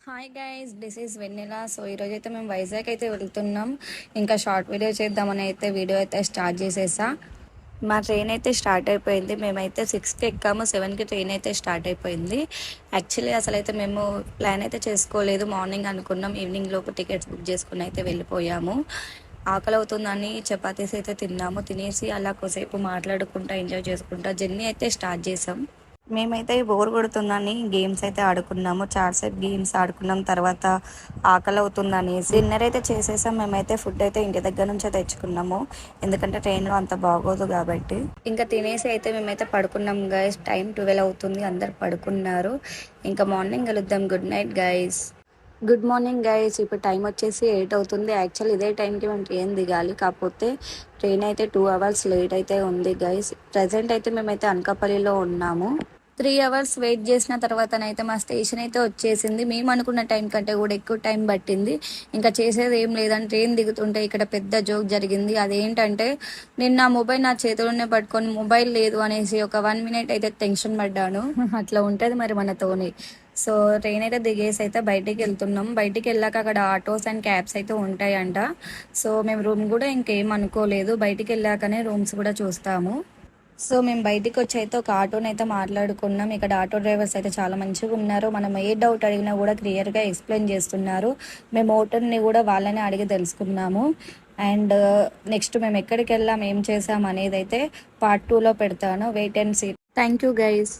Hi guys, this is Vennela. So ఈరోజు అయితే మేము వైజాగ్ అయితే వెళ్తున్నాం. ఇంకా షార్ట్ వీడియో చేద్దామని అయితే వీడియో అయితే స్టార్ట్ చేసేసా. మా ట్రైన్ అయితే స్టార్ట్ అయిపోయింది. మేమైతే 6కి ఎక్కాము, 7కి ట్రైన్ అయితే స్టార్ట్ అయిపోయింది. యాక్చువల్లీ అసలు అయితే మేము ప్లాన్ అయితే చేసుకోలేదు. మార్నింగ్ అనుకున్నాం, ఈవినింగ్ లోపు టికెట్స్ బుక్ చేసుకుని అయితే వెళ్ళిపోయాము. ఆకలి అవుతుందని చపాతీస్ అయితే తిన్నాము. తినేసి అలా కొద్దిసేపు మాట్లాడుకుంటా ఎంజాయ్ చేసుకుంటా జర్నీ అయితే స్టార్ట్ చేసాం. మేమైతే బోర్ కొడుతుందని గేమ్స్ అయితే ఆడుకున్నాము. చాలాసేపు గేమ్స్ ఆడుకున్నాం. తర్వాత ఆకలి అవుతుందనేసి డిన్నర్ అయితే చేసేసాం. మేమైతే ఫుడ్ అయితే ఇంటి దగ్గర నుంచే తెచ్చుకున్నాము, ఎందుకంటే ట్రైన్లో అంత బాగోదు కాబట్టి. ఇంకా తినేసి అయితే మేమైతే పడుకున్నాం గైస్. టైం 12 అవుతుంది, అందరు పడుకున్నారు. ఇంకా మార్నింగ్ కలుద్దాం. Good night guys. Good morning guys. ఇప్పుడు టైం వచ్చేసి 8 అవుతుంది. యాక్చువల్ ఇదే టైంకి మేము ట్రైన్ దిగాలి, కాకపోతే ట్రైన్ అయితే 2 అవర్స్ లేట్ అయితే ఉంది గైస్. ప్రజెంట్ అయితే మేమైతే అనకాపల్లిలో ఉన్నాము. 3 అవర్స్ వెయిట్ చేసిన తర్వాతనైతే మా స్టేషన్ అయితే వచ్చేసింది. మేము అనుకున్న టైం కంటే కూడా ఎక్కువ టైం పట్టింది. ఇంకా చేసేది ఏం లేదని ట్రైన్ దిగుతుంటే ఇక్కడ పెద్ద జోక్ జరిగింది. అదేంటంటే నేను నా మొబైల్ నా చేతిలోనే పట్టుకొని మొబైల్ లేదు అనేసి ఒక 1 మినిట్ అయితే టెన్షన్ పడ్డాను. అట్లా ఉంటుంది మరి మనతోని. సో ట్రైన్ అయితే దిగేసి అయితే బయటికి వెళ్తున్నాం. బయటికి వెళ్ళాక అక్కడ ఆటోస్ అండ్ క్యాబ్స్ అయితే ఉంటాయంట. సో మేము రూమ్ కూడా ఇంకేం అనుకోలేదు, బయటికి వెళ్ళాకనే రూమ్స్ కూడా చూస్తాము. సో మేము బయటికి వచ్చి అయితే ఒక ఆటోని అయితే మాట్లాడుకున్నాం. ఇక్కడ ఆటో డ్రైవర్స్ అయితే చాలా మంచిగా ఉన్నారు. మనం ఏ డౌట్ అడిగినా కూడా క్లియర్గా ఎక్స్ప్లెయిన్ చేస్తున్నారు. మేము ఓటర్ని కూడా వాళ్ళని అడిగి తెలుసుకున్నాము. అండ్ నెక్స్ట్ మేము ఎక్కడికి వెళ్ళాం, ఏం చేసాం అనేది అయితే పార్ట్ 2లో పెడతాను. Wait and see. Thank you guys.